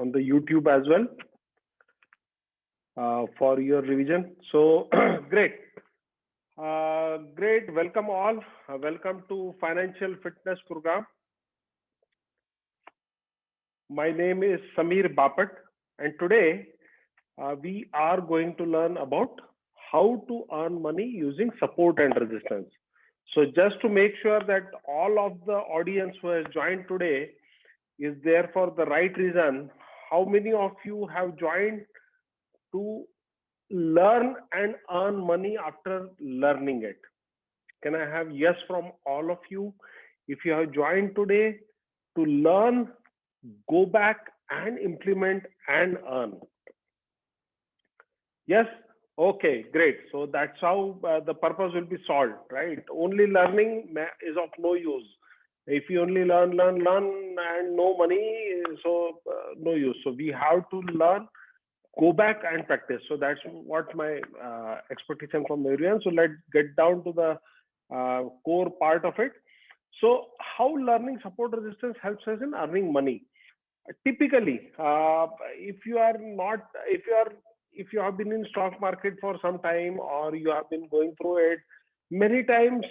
on the YouTube as well for your revision. So great. Great. Welcome all. Welcome to Financial Fitness Program. My name is Samir Bapat, and today we are going to learn about how to earn money using support and resistance. So just to make sure that all of the audience who has joined today is there for the right reason, how many of you have joined to learn and earn money after learning it? Can I have yes from all of you? If you have joined today to learn, go back and implement and earn. Yes? Okay, great. So that's how the purpose will be solved, right? Only learning is of no use. If you only learn and no money, so no use. So we have to learn, go back and practice. So that's what my expectation from everyone. So let's get down to the core part of it. So how learning support resistance helps us in earning money? Typically, if you have been in stock market for some time, or you have been going through it, many times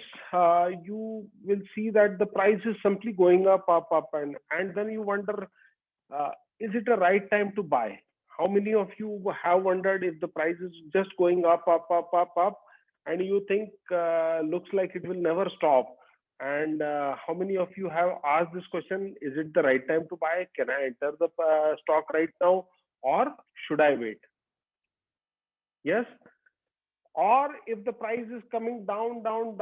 you will see that the price is simply going up, and then you wonder, is it a right time to buy? How many of you have wondered if the price is just going up, and you think looks like it will never stop? And how many of you have asked this question, is it the right time to buy? Can I enter the stock right now, or should I wait? Yes? Or if the price is coming down, and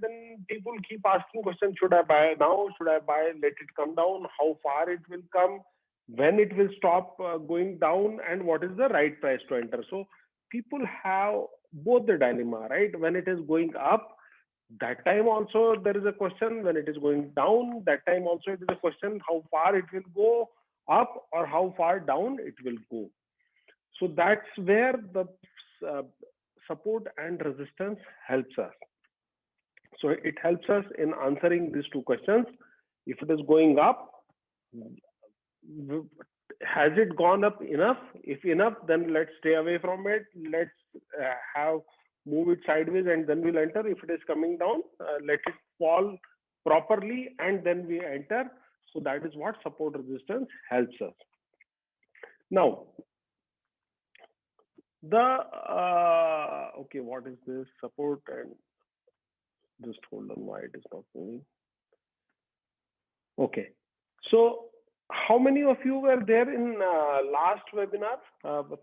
then people keep asking questions, should I buy now? Should I buy, let it come down? How far it will come? When it will stop going down? And what is the right price to enter? So people have both the dilemma, right? When it is going up, that time also there is a question. When it is going down, that time also it is a question, how far it will go up or how far down it will go. So that's where the support and resistance helps us. So it helps us in answering these two questions. If it is going up, has it gone up enough? If enough, then let's stay away from it. Let's move it sideways and then we'll enter. If it is coming down, let it fall properly and then we enter. So that is what support resistance helps us. Now, okay, what is this support? And just hold on, why it is not moving. Okay, so how many of you were there in last webinar,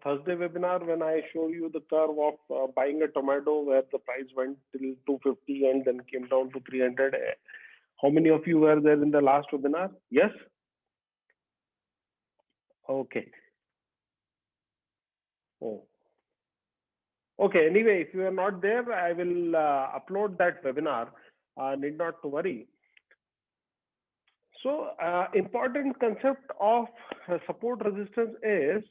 Thursday webinar, when I showed you the curve of buying a tomato where the price went till 250 and then came down to 300? How many of you were there in the last webinar? Yes? Okay. Oh. Okay, anyway, if you are not there, I will upload that webinar. Need not to worry. So important concept of support resistance is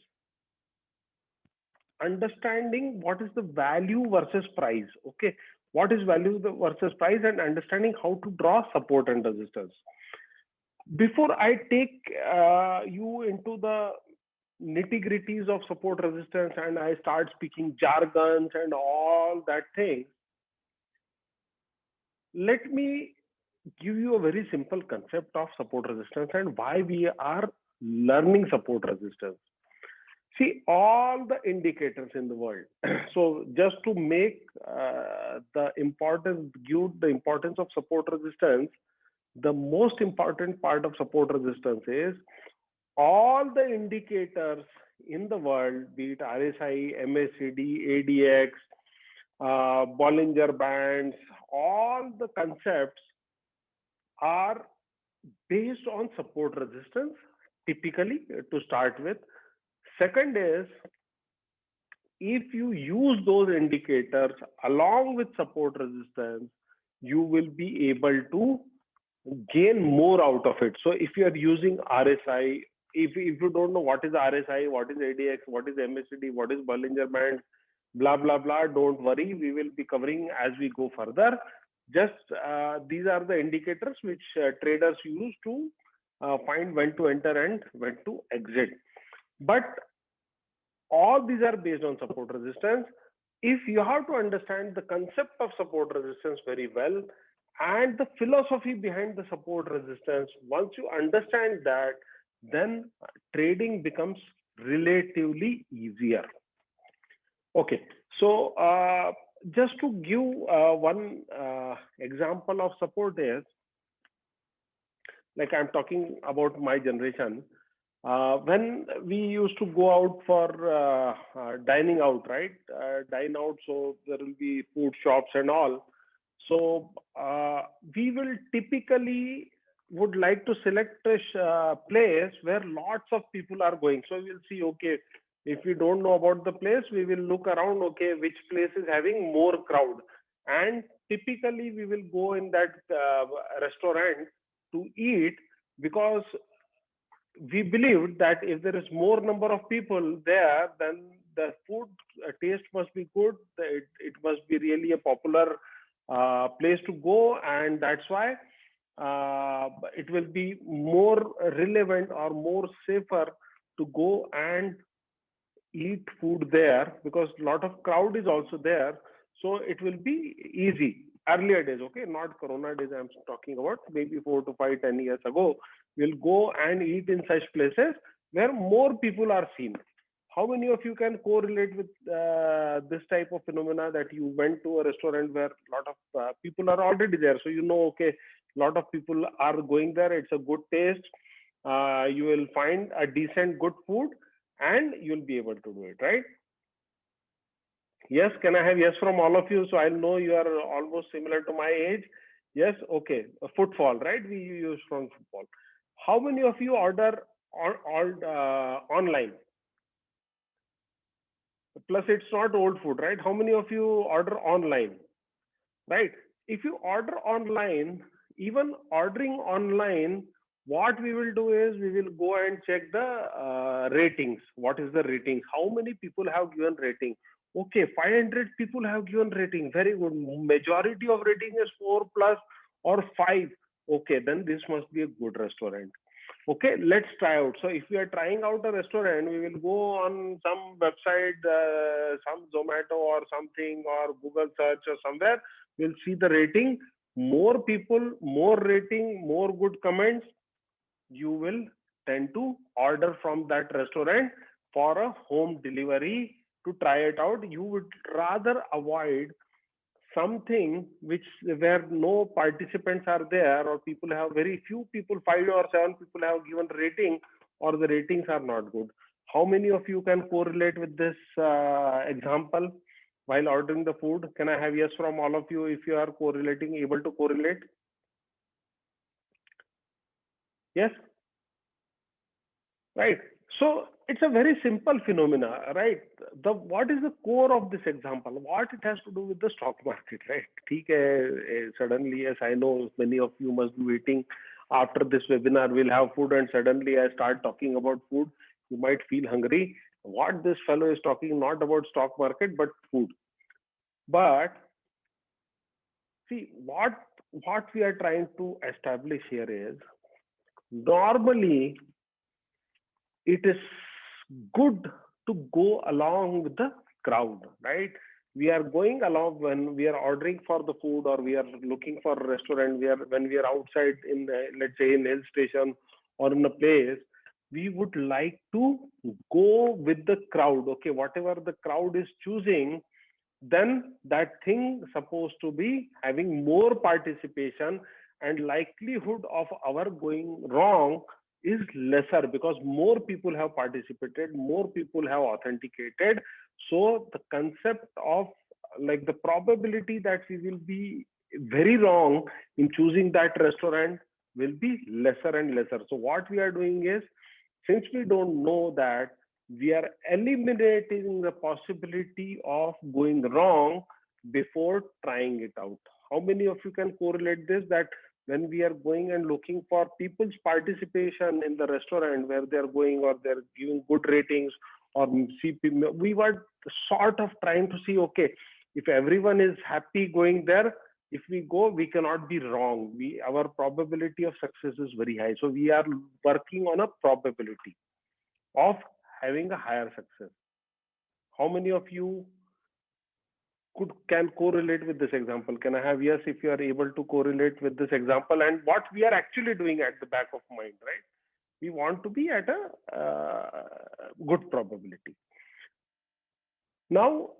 understanding what is the value versus price. Okay, what is value versus price, and understanding how to draw support and resistance. Before I take you into the nitty-gritties of support resistance and I start speaking jargons and all that thing, let me give you a very simple concept of support resistance and why we are learning support resistance. See, all the indicators in the world. So just to make give the importance of support resistance, the most important part of support resistance is all the indicators in the world, be it RSI, MACD, ADX, Bollinger Bands, all the concepts are based on support resistance, typically, to start with. Second is, if you use those indicators along with support resistance, you will be able to gain more out of it. So if you are using RSI, if you don't know what is RSI, what is ADX, what is MACD, what is Bollinger Band, blah, blah, blah, don't worry, we will be covering as we go further. Just these are the indicators which traders use to find when to enter and when to exit. But all these are based on support resistance. If you have to understand the concept of support resistance very well and the philosophy behind the support resistance, once you understand that, then trading becomes relatively easier. Okay, so just to give one example of support is, like I'm talking about my generation, when we used to go out for dining out, right? Dine out, so there will be food shops and all. So we will typically would like to select a place where lots of people are going. So we'll see, okay, if we don't know about the place, we will look around, okay, which place is having more crowd. And typically we will go in that restaurant to eat, because we believed that if there is more number of people there, then the food taste must be good. It must be really a popular place to go, and that's why it will be more relevant or more safer to go and eat food there, because a lot of crowd is also there. So it will be easy. Earlier days, okay, not corona days I'm talking about, maybe 4 to 5, 10 years ago, we'll go and eat in such places where more people are seen. How many of you can correlate with this type of phenomena, that you went to a restaurant where a lot of people are already there, so you know, okay, a lot of people are going there, it's a good taste, you will find a decent good food, and you'll be able to do it, right? Yes, can I have yes from all of you? So I'll know you are almost similar to my age. Yes, okay. A footfall, right? We use from footfall. How many of you order online? Plus, it's not old food, right? How many of you order online, right? If you order online, even ordering online, what we will do is we will go and check the ratings. What is the ratings? How many people have given rating? Okay, 500 people have given rating. Very good. Majority of rating is 4 plus or 5. Okay, then this must be a good restaurant. Okay, let's try out. So if we are trying out a restaurant, we will go on some website, some Zomato or something, or Google search or somewhere. We'll see the rating. More people, more rating, more good comments, you will tend to order from that restaurant for a home delivery to try it out. You would rather avoid something which where no participants are there, or people have very few people, 5 or 7 people have given rating, or the ratings are not good. How many of you can correlate with this example while ordering the food? Can I have yes from all of you if you are correlating, able to correlate? Yes, right. So it's a very simple phenomena, right? The what is the core of this example? What it has to do with the stock market, right? ठीक है, suddenly, yes, I know many of you must be waiting. After this webinar, we'll have food, and suddenly I start talking about food. You might feel hungry. What this fellow is talking, not about stock market, but food. But see, what we are trying to establish here is, normally it is good to go along with the crowd, right? We are going along when we are ordering for the food, or we are looking for a restaurant. When we are outside in let's say in hill station or in a place, we would like to go with the crowd. Okay, whatever the crowd is choosing, then that thing supposed to be having more participation, and likelihood of our going wrong is lesser, because more people have participated, more people have authenticated. So the concept of, like, the probability that we will be very wrong in choosing that restaurant will be lesser and lesser. So what we are doing is, since we don't know that, we are eliminating the possibility of going wrong before trying it out. How many of you can correlate this, that when we are going and looking for people's participation in the restaurant where they are going, or they're giving good ratings, or we were sort of trying to see, okay, if everyone is happy going there, if we go, we cannot be wrong. Our probability of success is very high. So we are working on a probability of having a higher success? How many of you can correlate with this example? Can I have yes if you are able to correlate with this example and what we are actually doing at the back of mind, right? We want to be at a good probability. Now,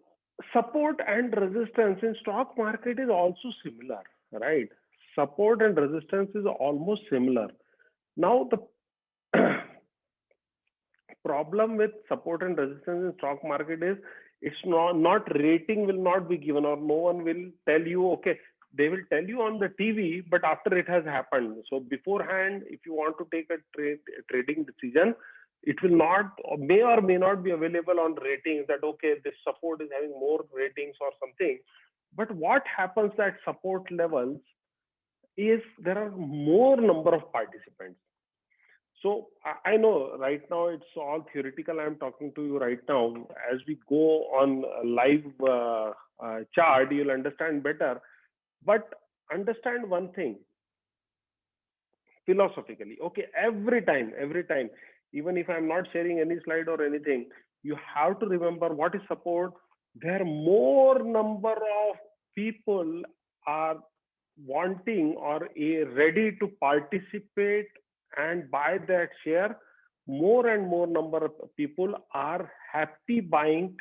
support and resistance in stock market is also similar, right? Support and resistance is almost similar. Now, the problem with support and resistance in stock market is it's not rating will not be given, or no one will tell you, okay, they will tell you on the TV, but after it has happened. So beforehand, if you want to take a trading decision, it will not, or may not be available on ratings that, okay, this support is having more ratings or something. But what happens at support levels is there are more number of participants. So I know right now it's all theoretical. I'm talking to you right now. As we go on a live chart, you'll understand better. But understand one thing philosophically. Okay, every time, even if I'm not sharing any slide or anything, you have to remember what is support. There are more number of people are wanting or ready to participate and buy that share. More and more number of people are happy buying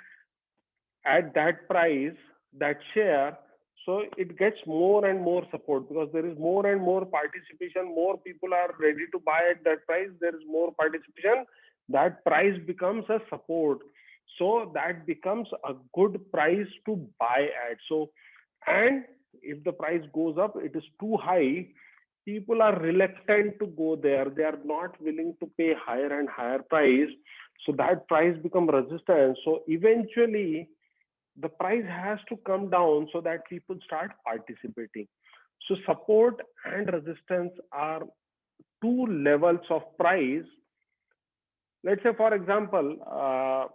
at that price, that share. So it gets more and more support because there is more and more participation. More people are ready to buy at that price. There is more participation. That price becomes a support. So that becomes a good price to buy at. So, and if the price goes up, it is too high, people are reluctant to go there. They are not willing to pay higher and higher price. So that price become resistant. So eventually the price has to come down so that people start participating. So support and resistance are two levels of price. Let's say, for example,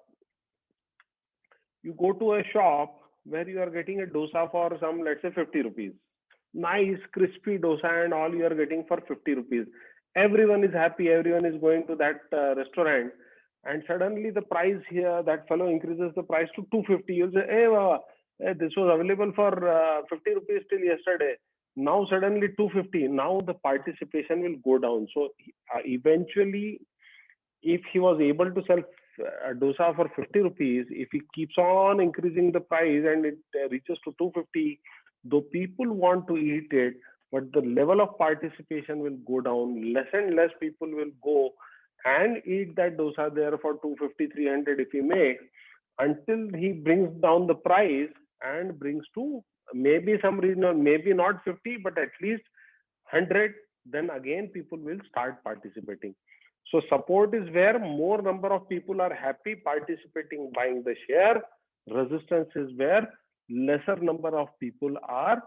you go to a shop where you are getting a dosa for some, let's say 50 rupees. Nice, crispy dosa and all you are getting for 50 rupees. Everyone is happy. Everyone is going to that restaurant. And suddenly the price here, that fellow increases the price to 250. You'll say, hey, this was available for 50 rupees till yesterday. Now suddenly 250. Now the participation will go down. So eventually, if he was able to sell dosa for 50 rupees, if he keeps on increasing the price and it reaches to 250, though people want to eat it, but the level of participation will go down. Less and less people will go and eat that dosa there for 250, 300 if he makes, until he brings down the price and brings to maybe some reason, maybe not 50, but at least 100. Then again, people will start participating. So support is where more number of people are happy participating, buying the share. Resistance is where lesser number of people are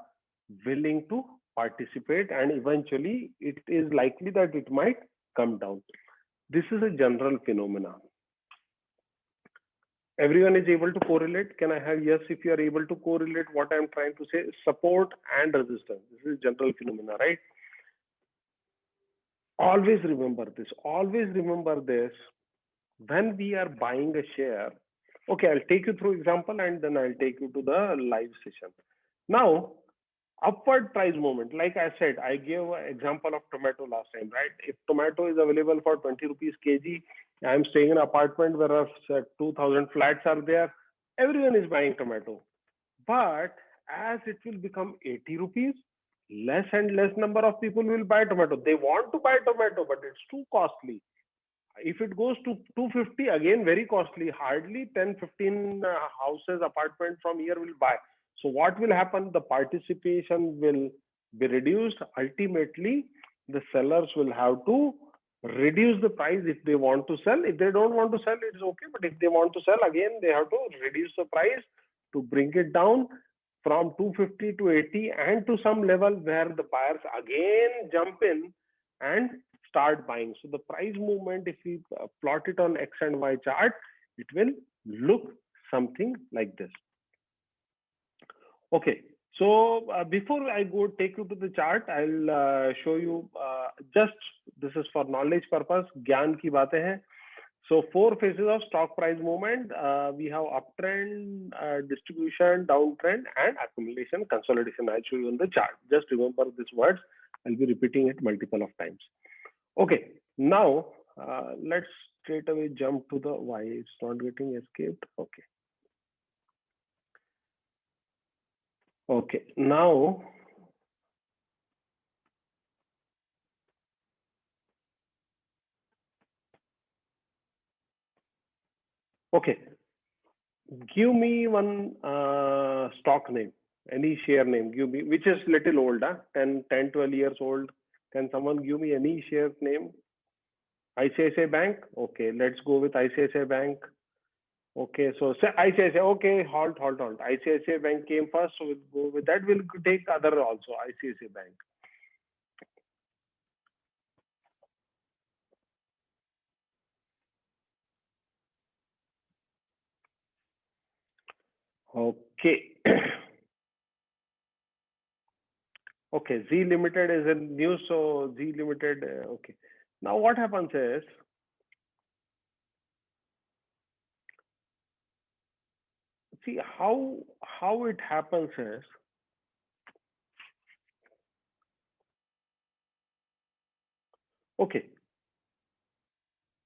willing to participate, and eventually it is likely that it might come down. This is a general phenomena. Everyone is able to correlate? Can I have yes if you are able to correlate what I am trying to say? Support and resistance. This is general phenomena, right? Always remember this. Always remember this. When we are buying a share, okay, I'll take you through example and then I'll take you to the live session. Now, upward price movement, like I said, I gave an example of tomato last time, right? If tomato is available for 20 rupees kg, I'm staying in an apartment where 2,000 flats are there, everyone is buying tomato. But as it will become 80 rupees, less and less number of people will buy tomato. They want to buy tomato, but it's too costly. If it goes to 250, again very costly. Hardly 10, 15 houses, apartment from here will buy. So what will happen? The participation will be reduced. Ultimately, the sellers will have to reduce the price if they want to sell. If they don't want to sell, it's okay. But if they want to sell, again, they have to reduce the price to bring it down from 250 to 80 and to some level where the buyers again jump in and start buying. So the price movement, if we plot it on X and Y chart, it will look something like this. Okay, so before I go take you to the chart, I'll show you just, this is for knowledge purpose, ज्ञान की बातें हैं. So four phases of stock price movement. We have uptrend, distribution, downtrend, and accumulation, consolidation. I'll show you on the chart. Just remember these words. I'll be repeating it multiple of times. Okay. Now let's straight away jump to the why it's not getting escaped. Okay. Okay. Now. Okay. Give me one stock name, any share name. Give me, which is little old, 10, 12 years old. Can someone give me any share name? ICICI Bank. Okay, let's go with ICICI Bank. Okay, so say ICICI. Okay, halt. ICICI Bank came first, so we'll go with that. We'll take other also, ICICI Bank. Okay. Okay, Z Limited is in news, so Z Limited. Okay. Now what happens is, see how it happens is, okay,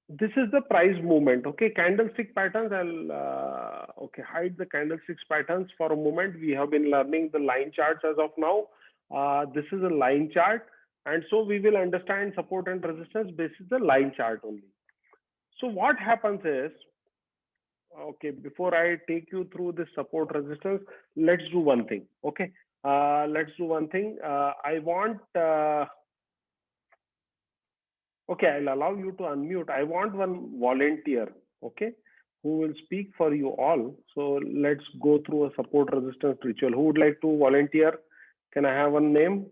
this is the price movement. Okay, candlestick patterns. I'll okay, hide the candlesticks patterns for a moment. We have been learning the line charts as of now. This is a line chart, and so we will understand support and resistance based on the line chart only. So what happens is, okay, before I take you through the support resistance, let's do one thing. Okay, let's do one thing. I want. Okay, I'll allow you to unmute. I want one volunteer, okay, who will speak for you all. So let's go through a support resistance ritual. Who would like to volunteer? Can I have one name?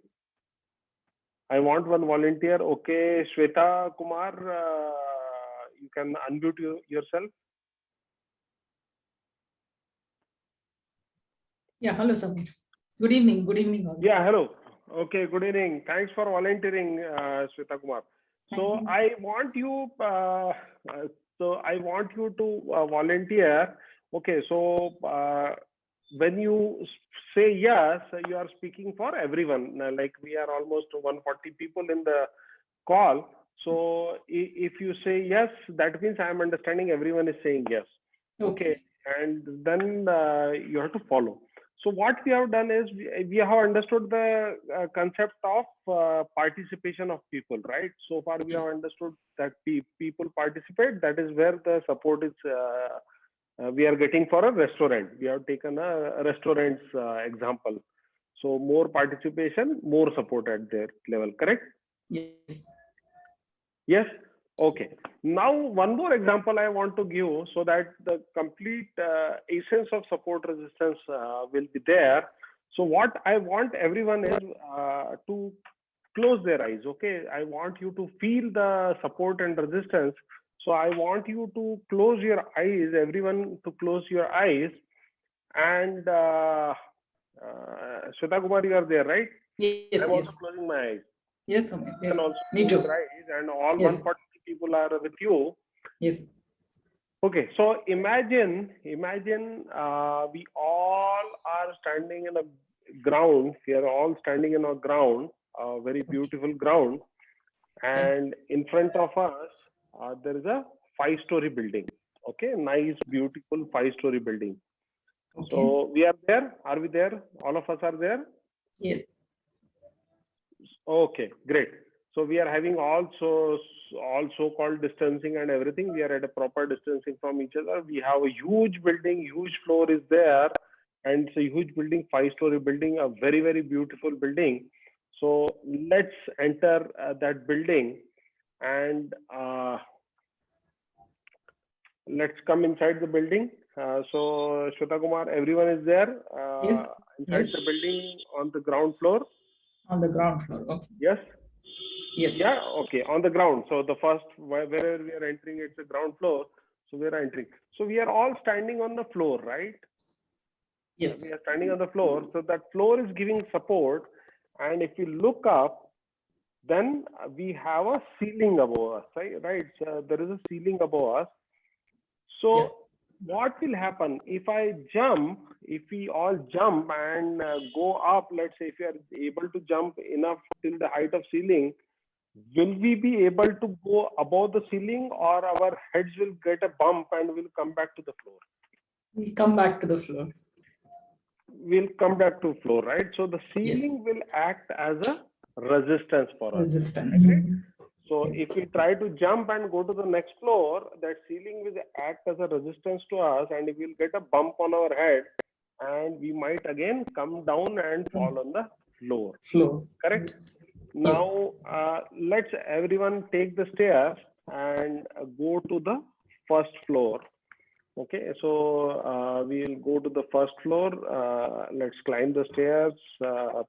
I want one volunteer. Okay, Shweta Kumar, you can unmute yourself. Yeah, hello, Samir. Good evening. Good evening. All. Yeah, hello. Okay, good evening. Thanks for volunteering, Shweta Kumar. So I want you. I want you to volunteer. Okay, so when you say yes, you are speaking for everyone. Like we are almost 140 people in the call. So if you say yes, that means I am understanding everyone is saying yes. Okay, and then you have to follow. So what we have done is we have understood the concept of participation of people, right? So far we have understood that people participate. That is where the support is. We are getting for a restaurant. We have taken a restaurant's example. So more participation, more support at their level. Correct? Yes. Yes. Okay. Now, one more example I want to give so that the complete essence of support resistance will be there. So what I want everyone is to close their eyes. Okay. I want you to feel the support and resistance. So I want you to close your eyes, everyone to close your eyes. And Shweta Kumar, you are there, right? Yes. I'm also closing my eyes. Yes, Samir. Yes. And also Me too. And all 140 people are with you. Yes. Okay, so imagine we all are standing in a ground. We are all standing in a ground, a very beautiful ground, and in front of us there is a 5-story building. Okay, nice, beautiful 5-story building. Okay. So we are there. Are we there? All of us are there. Yes. Okay, great. So we are having all so-called distancing and everything. We are at a proper distancing from each other. We have a huge building, huge floor is there, and it's a huge building, 5-story building, a very, very beautiful building. So let's enter that building and let's come inside the building. So Shweta Kumar, everyone is there inside the building on the ground floor. On the ground floor. Okay. Yes. Yes. Yeah, okay, on the ground. So the first, wherever we are entering, it's the ground floor. So we are entering. So we are all standing on the floor, right? Yes. We are standing on the floor. So that floor is giving support. And if you look up, then we have a ceiling above us, right? So there is a ceiling above us. So Yeah. what will happen if we all jump and go up, let's say if we are able to jump enough till the height of ceiling, will we be able to go above the ceiling, or our heads will get a bump and will come back to the floor? We'll come back to the floor. We'll come back to floor, right? So the ceiling Yes. will act as a resistance for us. Resistance. So Yes. if we try to jump and go to the next floor, that ceiling will act as a resistance to us, and we'll get a bump on our head, and we might again come down and fall on the floor. Floor. Correct? Yes. Now, let's everyone take the stairs and go to the first floor. Okay, so we'll go to the first floor. Let's climb the stairs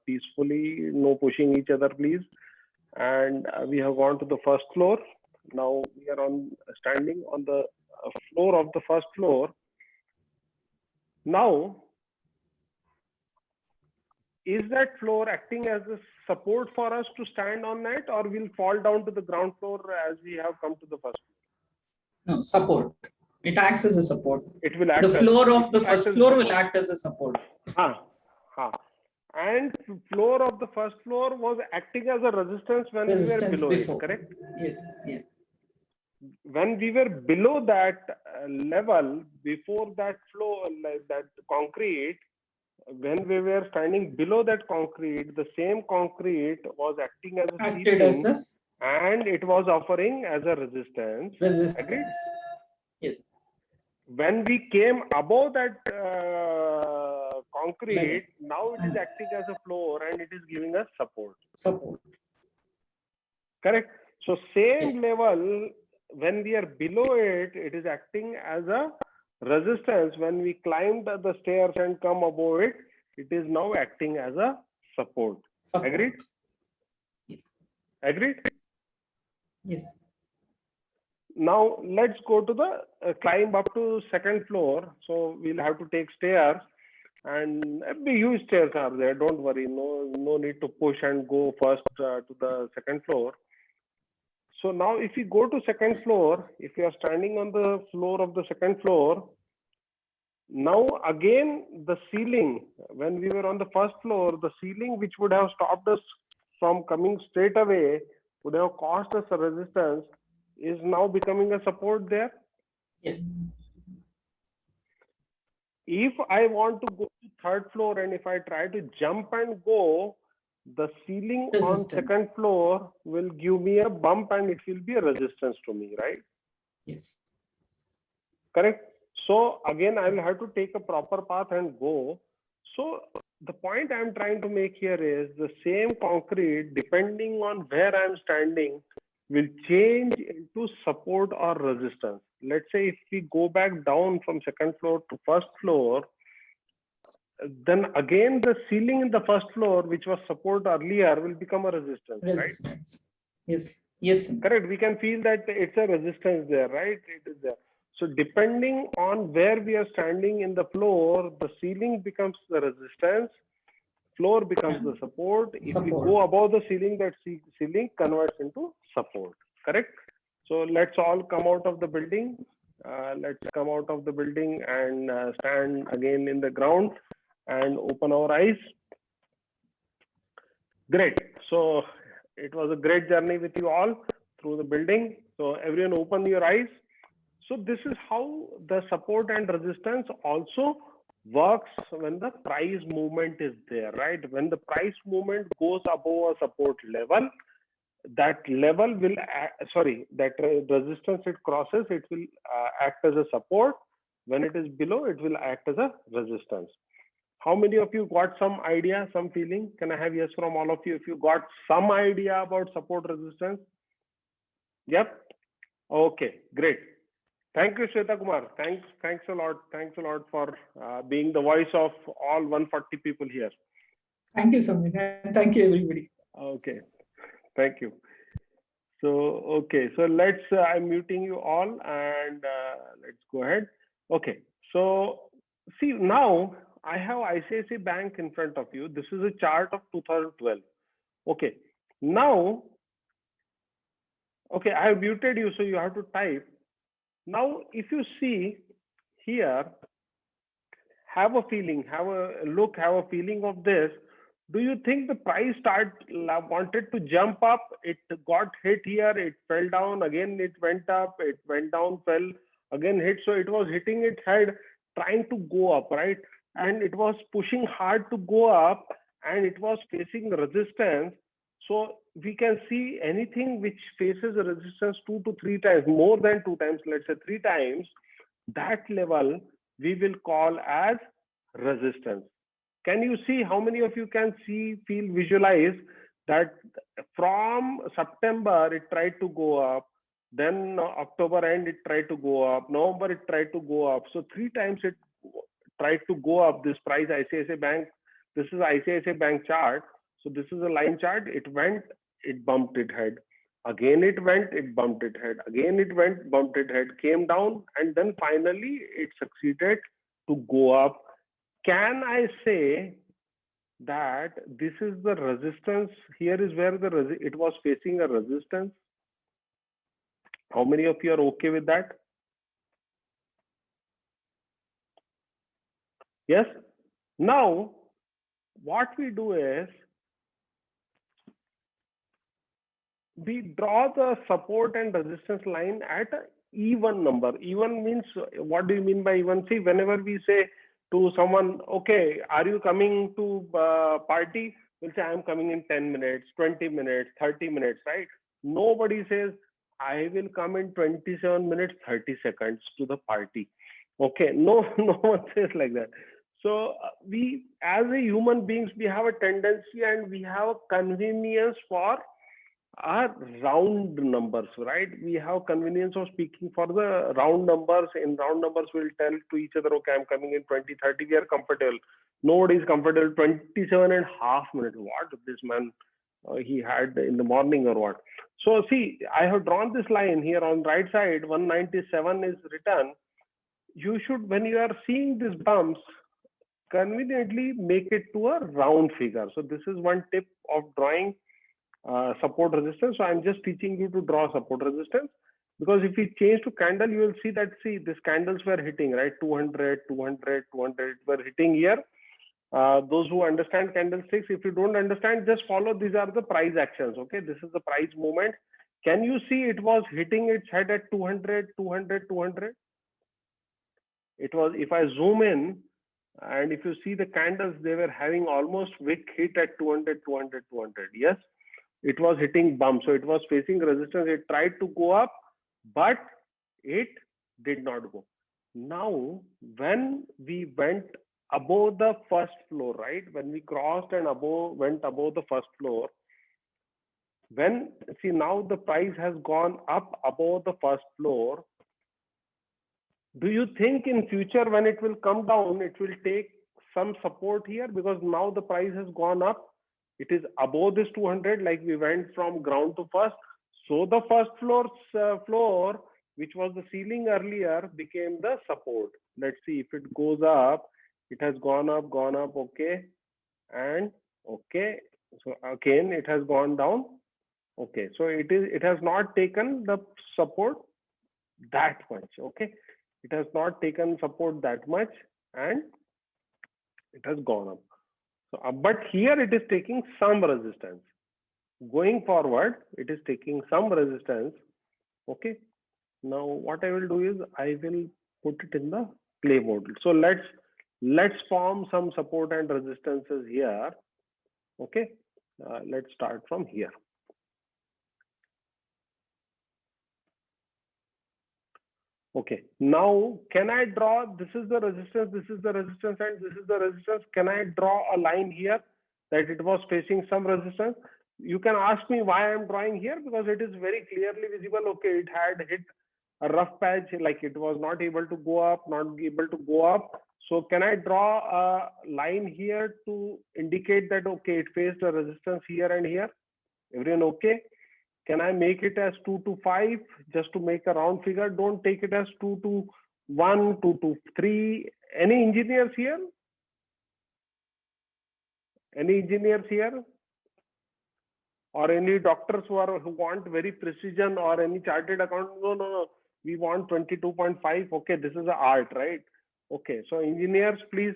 peacefully, no pushing each other, please. And we have gone to the first floor. Now we are standing on the floor of the first floor. Now, is that floor acting as a support for us to stand on that, or we'll fall down to the ground floor as we have come to the first floor? No, support. It acts as a support. It will act The as, floor of the act first as a floor will support. act as a support. And floor of the first floor was acting as a resistance when we were below before. it, correct? Yes, yes. When we were below that level, before that floor, like that concrete, when we were standing below that concrete, the same concrete was acting as a Acted as ceiling, a and it was offering as a resistance. resistance. Agreed? Yes. When we came above that concrete, now it is Mm. acting as a floor and it is giving us support. Support. Correct? So same Yes. level, when we are below it, it is acting as a resistance. When we climbed the stairs and come above it, it is now acting as a support. Support. Agreed? Yes. Agreed? Yes. Now let's go to the climb up to second floor. So we'll have to take stairs, and huge stairs are there. Don't worry, no need to push and go first to the second floor. So now if you go to second floor, if you are standing on the floor of the second floor, now again the ceiling, when we were on the first floor, the ceiling which would have stopped us from coming straight away, would have caused us a resistance, is now becoming a support there. Yes. If I want to go to third floor and if I try to jump and go, the ceiling on Resistance. second floor will give me a bump and it will be a resistance to me, right? Yes. Correct? So again, I will have to take a proper path and go. So the point I'm trying to make here is the same concrete, depending on where I'm standing, will change into support or resistance. Let's say if we go back down from second floor to first floor, then again the ceiling in the first floor, which was support earlier, will become a resistance, right? Resistance. Yes. Yes. Correct. We can feel that it's a resistance there, right? It is there. So depending on where we are standing in the floor, the ceiling becomes the resistance, floor becomes the support. If we go above the ceiling, that ceiling converts into support. Correct? So let's all come out of the building. Let's come out of the building and stand again in the ground and open our eyes. Great. So it was a great journey with you all through the building. So everyone open your eyes. So this is how the support and resistance also works when the price movement is there, right? When the price movement goes above a support level, that level will, that resistance it crosses, it will act as a support. When it is below, it will act as a resistance. How many of you got some idea, some feeling? Can I have yes from all of you if you got some idea about support resistance? Yep. Okay, great. Thank you, Shweta Kumar. Thanks a lot. Thanks a lot for being the voice of all 140 people here. Thank you, Samir. Thank you, everybody. Okay, thank you. So, okay, so let's, I'm muting you all and let's go ahead. Okay, so see now I have ICICI Bank in front of you. This is a chart of 2012. Okay, now, okay, I have muted you, so you have to type. Now, if you see here, have a feeling, have a look, have a feeling of this. Do you think the price wanted to jump up? It got hit here, it fell down, again it went up, it went down, fell, again hit. So it was hitting its head, trying to go up, right? And it was pushing hard to go up, and it was facing resistance. So we can see anything which faces a resistance 2 to 3 times, more than 2 times, let's say 3 times, that level we will call as resistance. Can you see how many of you can see, feel, visualize that from September it tried to go up, then October end it tried to go up, November it tried to go up. So 3 times it tried to go up. This price ICICI Bank, this is ICICI Bank chart. So this is a line chart. It went, it bumped its head. Again it went, it bumped its head. Again it went, bumped its head, came down, and then finally it succeeded to go up. Can I say that this is the resistance? Here is where it was facing a resistance. How many of you are okay with that? Yes. Now what we do is we draw the support and resistance line at an even number. Even means, what do you mean by even? See, whenever we say to someone, okay, are you coming to party? We'll say, I'm coming in 10 minutes, 20 minutes, 30 minutes, right? Nobody says, I will come in 27 minutes, 30 seconds to the party. Okay, no, no one says like that. So we, as a human beings, we have a tendency and we have a convenience for are round numbers, right? We have convenience of speaking for the round numbers. In round numbers, we'll tell to each other, okay, I'm coming in 20, 30, we are comfortable. Nobody is comfortable. 27.5 minutes. What this man, he had in the morning or what? So see, I have drawn this line here on right side, 197 is written. You should, when you are seeing these bumps, conveniently make it to a round figure. So this is one tip of drawing support resistance. So I'm just teaching you to draw support resistance, because if we change to candle, you will see that, see, these candles were hitting, right? 200, 200, 200 were hitting here. Those who understand candlesticks, if you don't understand, just follow. These are the price actions. Okay, this is the price movement. Can you see it was hitting its head at 200, 200, 200? It was, if I zoom in, and if you see the candles, they were having almost wick hit at 200, 200, 200. Yes, it was hitting bump. So it was facing resistance. It tried to go up, but it did not go. Now, when we went above the first floor, right? When we crossed and went above the first floor, when, see, now the price has gone up above the first floor. Do you think in future when it will come down, it will take some support here? Because now the price has gone up. It is above this 200, like we went from ground to first. So the first floor, which was the ceiling earlier, became the support. Let's see if it goes up. It has gone up, okay, and okay. So again, it has gone down. Okay, so it has not taken the support that much. Okay, it has not taken support that much, and it has gone up. So, but here it is taking some resistance. Going forward, it is taking some resistance. Okay. Now what I will do is I will put it in the play mode. So let's form some support and resistances here. Okay. Let's start from here. Okay, now can I draw, this is the resistance, this is the resistance, and this is the resistance. Can I draw a line here that it was facing some resistance? You can ask me why I'm drawing here, because it is very clearly visible. Okay, it had hit a rough patch, like it was not able to go up, not able to go up. So can I draw a line here to indicate that, okay, it faced a resistance here and here? Everyone okay? Can I make it as 2 to 5 just to make a round figure? Don't take it as 2 to 1, 2 to 3. Any engineers here? Any engineers here? Or any doctors who want very precision, or any chartered accountant? No, no, no. we want 22.5. Okay, this is the art, right? Okay, so engineers, please,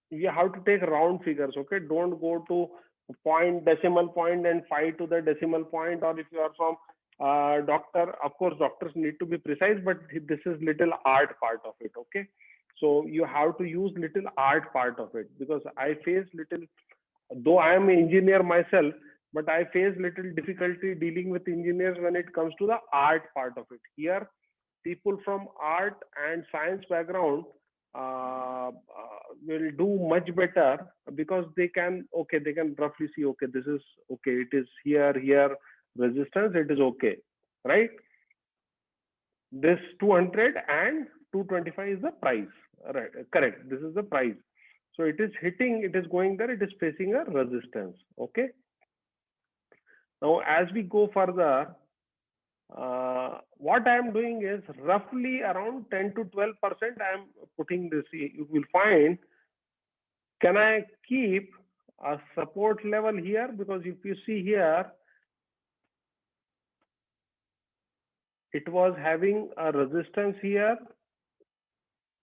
you have to take round figures. Okay, don't go to point, decimal point, and 5 to the decimal point. Or if you are from doctor, of course doctors need to be precise, but this is little art part of it. Okay, so you have to use little art part of it, because I face little, though I am an engineer myself, but I face little difficulty dealing with engineers when it comes to the art part of it. Here, people from art and science background will do much better, because they can, okay, they can roughly see, okay, this is okay, it is here, resistance, it is okay, right? This 200 and 225 is the price, right? Correct, this is the price. So it is hitting, it is going there, it is facing a resistance. Okay, now as we go further, what I am doing is roughly around 10 to 12% I am putting this. You will find, can I keep a support level here? Because if you see here, it was having a resistance here.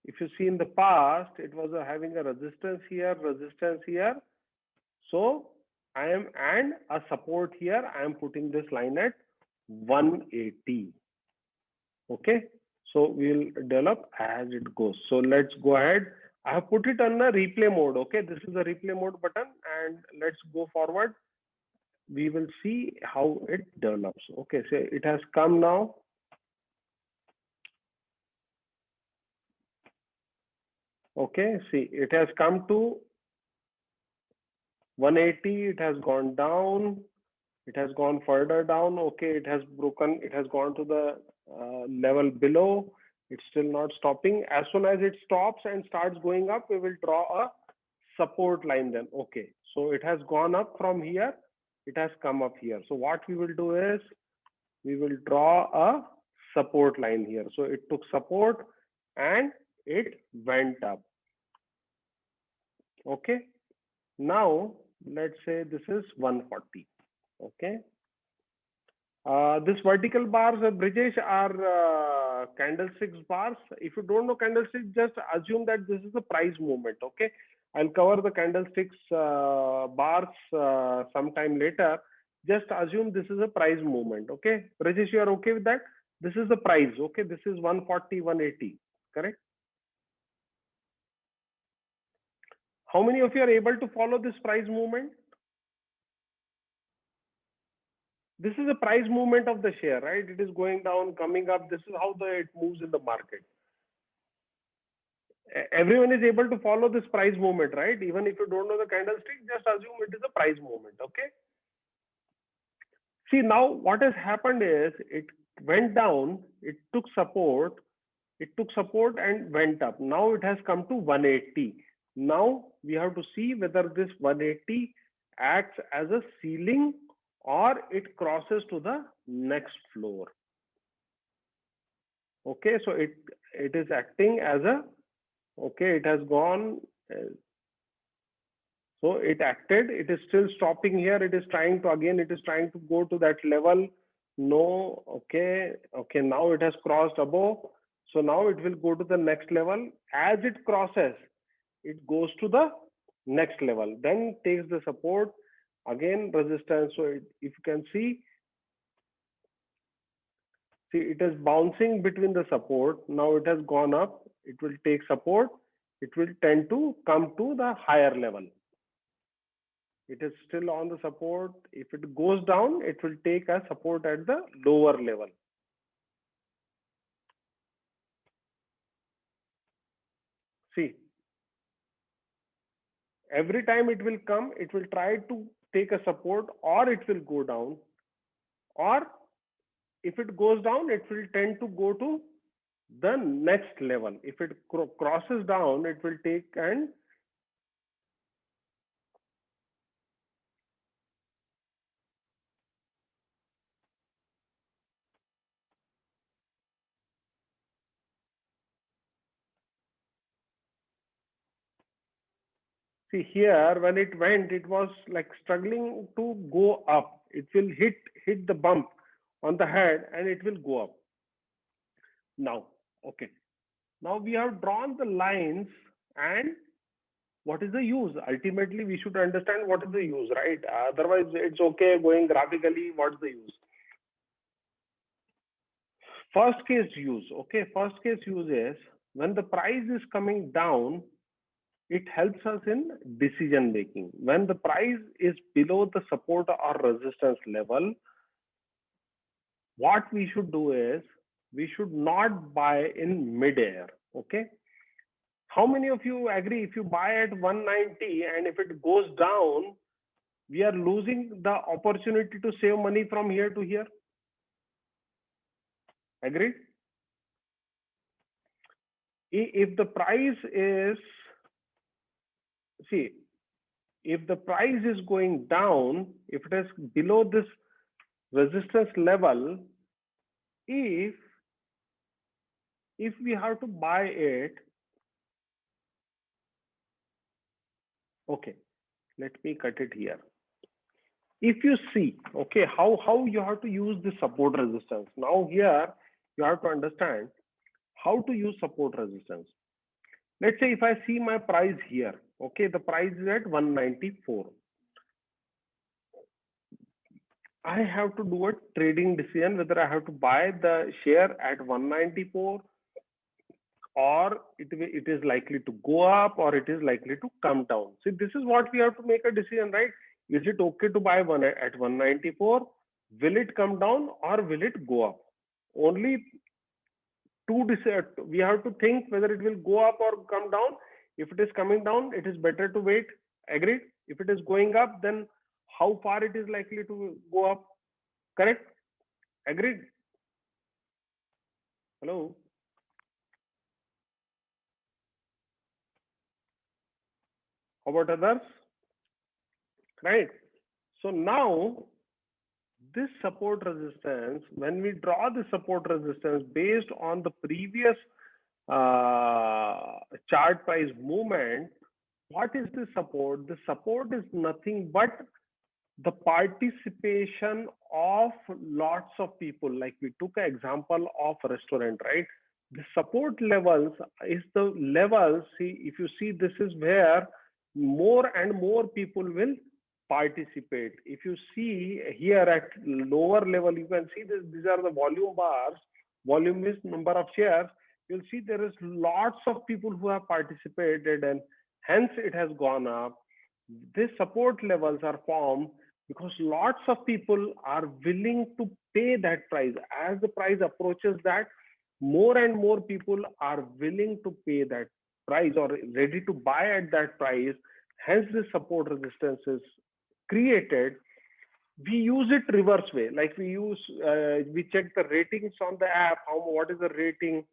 If you see in the past, it was having a resistance here. So I am, and a support here, I am putting this line at 180. Okay, so we'll develop as it goes. So let's go ahead. I have put it on the replay mode. Okay, this is the replay mode button, and let's go forward. We will see how it develops. Okay, so it has come now. Okay, see, it has come to 180. It has gone down. It has gone further down. Okay, it has broken. It has gone to the level below. It's still not stopping. As soon as it stops and starts going up, we will draw a support line then. Okay, so it has gone up from here. It has come up here. So what we will do is we will draw a support line here. So it took support and it went up. Okay, now let's say this is 140. Okay, this vertical bars, Brijesh, are candlesticks bars. If you don't know candlesticks, just assume that this is the price movement. Okay, I'll cover the candlesticks bars sometime later. Just assume this is a price movement. Okay, Brijesh, you are okay with that? This is the price. Okay, this is 140, 180. Correct? How many of you are able to follow this price movement? This is a price movement of the share, right? It is going down, coming up. This is how it moves in the market. Everyone is able to follow this price movement, right? Even if you don't know the candlestick, just assume it is a price movement. Okay. See, now what has happened is it went down, it took support and went up. Now it has come to 180. Now we have to see whether this 180 acts as a ceiling or it crosses to the next floor. Okay, so it is acting as a, okay, it has gone, so it acted, it is still stopping here, it is trying to, again, it is trying to go to that level. No, okay, now it has crossed above. So now it will go to the next level. As it crosses, it goes to the next level, then takes the support, again resistance. So if you can see, it is bouncing between the support. Now it has gone up, it will take support, it will tend to come to the higher level. It is still on the support. If it goes down, it will take a support at the lower level. See, every time it will come, it will try to take a support, or it will go down, or if it goes down, it will tend to go to the next level. If it crosses down, it will take and see here, when it went, it was like struggling to go up. It will hit the bump on the head and it will go up. Now, okay. Now we have drawn the lines, and what is the use? Ultimately, we should understand what is the use, right? Otherwise, it's okay going graphically. What's the use? First case use, okay. First case use is when the price is coming down, it helps us in decision making. When the price is below the support or resistance level, what we should do is we should not buy in mid-air, okay. How many of you agree if you buy at 190 and if it goes down, we are losing the opportunity to save money from here to here? Agreed? If the price is, see, if the price is going down, if it is below this resistance level, if we have to buy it, okay, let me cut it here. If you see, okay, how you have to use the support resistance. Now here you have to understand how to use support resistance. Let's say if I see my price here, okay, the price is at 194. I have to do a trading decision whether I have to buy the share at 194 or it is likely to go up or it is likely to come down. See, this is what we have to make a decision, right? Is it okay to buy one at 194? Will it come down or will it go up? Only two decide. We have to think whether it will go up or come down. If it is coming down, it is better to wait. Agreed? If it is going up, then how far it is likely to go up? Correct? Agreed? Hello? How about others? Right? So now this support resistance, when we draw the support resistance based on the previous chart price movement, what is the support? The support is nothing but the participation of lots of people. Like we took an example of a restaurant, right? The support levels is the levels. See, if you see, this is where more and more people will participate. If you see here at lower level, you can see this, these are the volume bars. Volume is number of shares. You'll see there is lots of people who have participated and hence it has gone up. These support levels are formed because lots of people are willing to pay that price. As the price approaches that, more and more people are willing to pay that price or ready to buy at that price. Hence the support resistance is created. We use it reverse way, like we check the ratings on the app, what is the rating,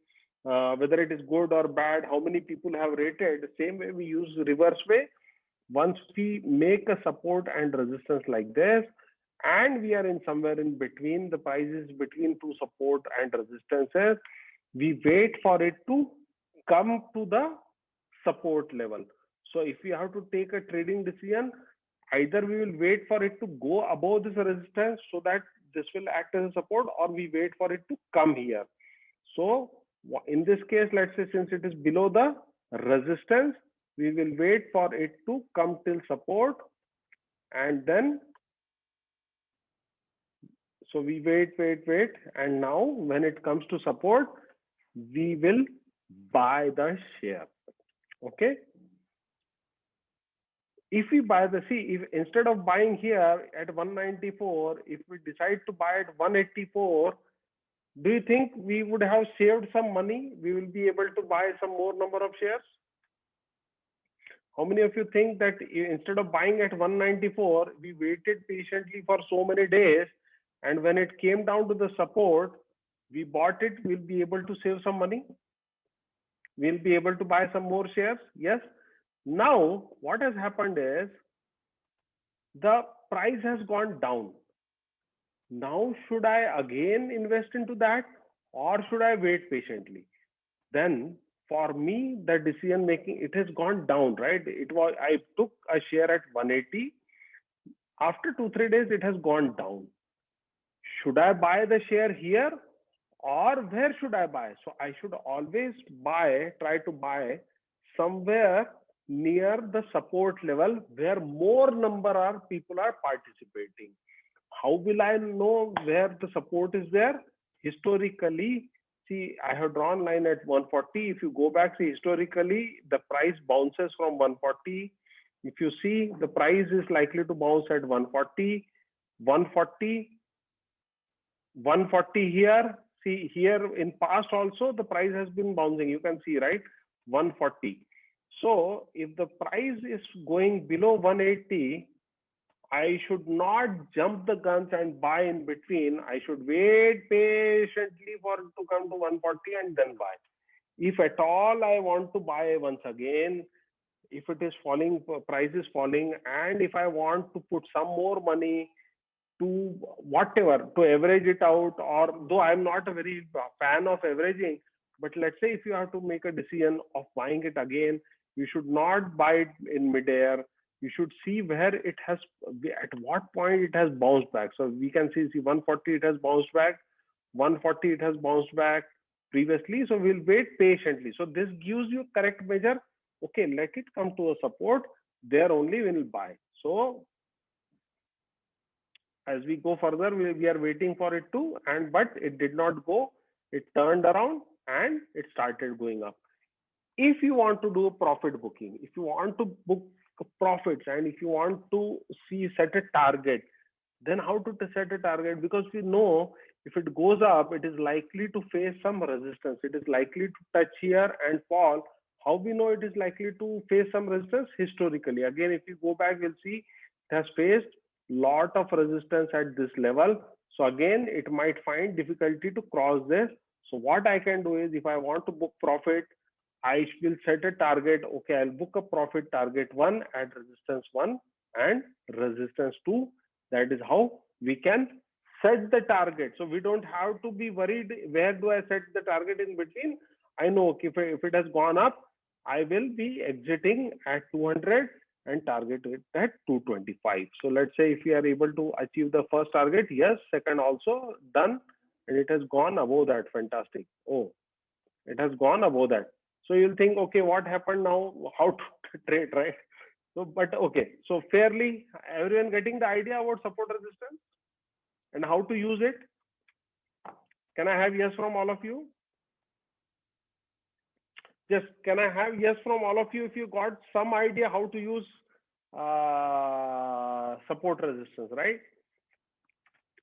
whether it is good or bad, how many people have rated. Same way we use reverse way. Once we make a support and resistance like this, and we are in somewhere in between, the prices between two support and resistances, we wait for it to come to the support level. So if we have to take a trading decision, either we will wait for it to go above this resistance so that this will act as a support, or we wait for it to come here. So in this case, let's say since it is below the resistance, we will wait for it to come till support, and then so we wait, and now when it comes to support, we will buy the share. Okay. If we buy the, see, if instead of buying here at 194, if we decide to buy at 184, do you think we would have saved some money? We will be able to buy some more number of shares. How many of you think that instead of buying at 194, we waited patiently for so many days, and when it came down to the support, we bought it, we'll be able to save some money? We'll be able to buy some more shares? Yes. Now, what has happened is the price has gone down. Now, should I again invest into that, or should I wait patiently? Then for me, the decision making, it has gone down, right? It was, I took a share at 180. After 2-3 days, it has gone down. Should I buy the share here, or where should I buy? So I should always try to buy somewhere near the support level where more number of people are participating. How will I know where the support is there? Historically, see, I have drawn line at 140. If you go back, see, historically, the price bounces from 140. If you see, the price is likely to bounce at 140, 140, 140 here. See, here in past also, the price has been bouncing. You can see, right? 140. So if the price is going below 180, I should not jump the guns and buy in between. I should wait patiently for it to come to 140 and then buy. If at all I want to buy once again, if it is falling, price is falling, and if I want to put some more money to whatever, to average it out, or though I'm not a very fan of averaging, but let's say if you have to make a decision of buying it again, you should not buy it in midair. You should see where it has, at what point it has bounced back. So we can see 140 it has bounced back, 140 it has bounced back previously. So we'll wait patiently. So this gives you correct measure. Okay, let it come to a support. There only we will buy. So as we go further, we are waiting for it to, but it did not go. It turned around and it started going up. If you want to do a profit booking, if you want to book profits, and if you want to set a target, then how to set a target? Because we know if it goes up, it is likely to face some resistance. It is likely to touch here and fall. How we know it is likely to face some resistance? Historically, again, if you go back, you'll see it has faced lot of resistance at this level. So again, it might find difficulty to cross this. So what I can do is, if I want to book profit, I will set a target. Okay, I'll book a profit target 1 at resistance 1 and resistance 2. That is how we can set the target. So we don't have to be worried, where do I set the target in between? I know, okay, if it has gone up, I will be exiting at 200 and target it at 225. So let's say if we are able to achieve the first target, yes, second also done, and it has gone above that. Fantastic. Oh, it has gone above that. So you'll think, okay, what happened now? How to trade, right? So, but okay, so fairly, everyone getting the idea about support resistance and how to use it? Can I have yes from all of you? Just can I have yes from all of you if you got some idea how to use support resistance, right?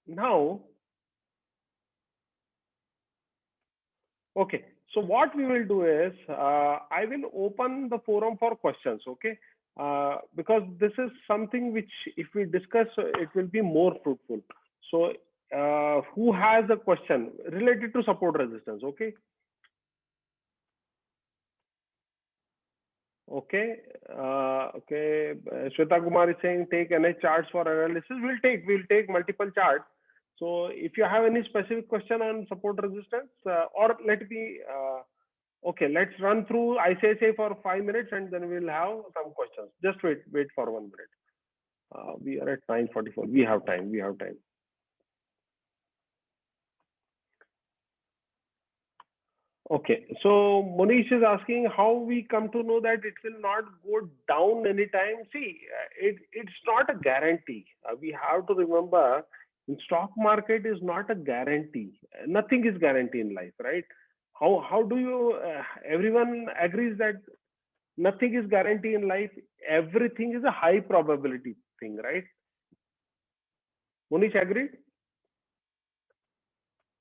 Now, okay, so what we will do is, I will open the forum for questions, okay? Because this is something which, if we discuss, it will be more fruitful. So who has a question related to support resistance? Okay. Okay. Okay. Shweta Kumar is saying take NH charts for analysis. We'll take multiple charts. So if you have any specific question on support resistance, or let me, okay, let's run through ICICI for 5 minutes and then we'll have some questions. Just wait for 1 minute. We are at 9:44. We have time. Okay, so Monish is asking how we come to know that it will not go down anytime. See, it's not a guarantee. We have to remember, in stock market is not a guarantee. Nothing is guarantee in life, right? How do you? Everyone agrees that nothing is guarantee in life. Everything is a high probability thing, right? Monish agreed?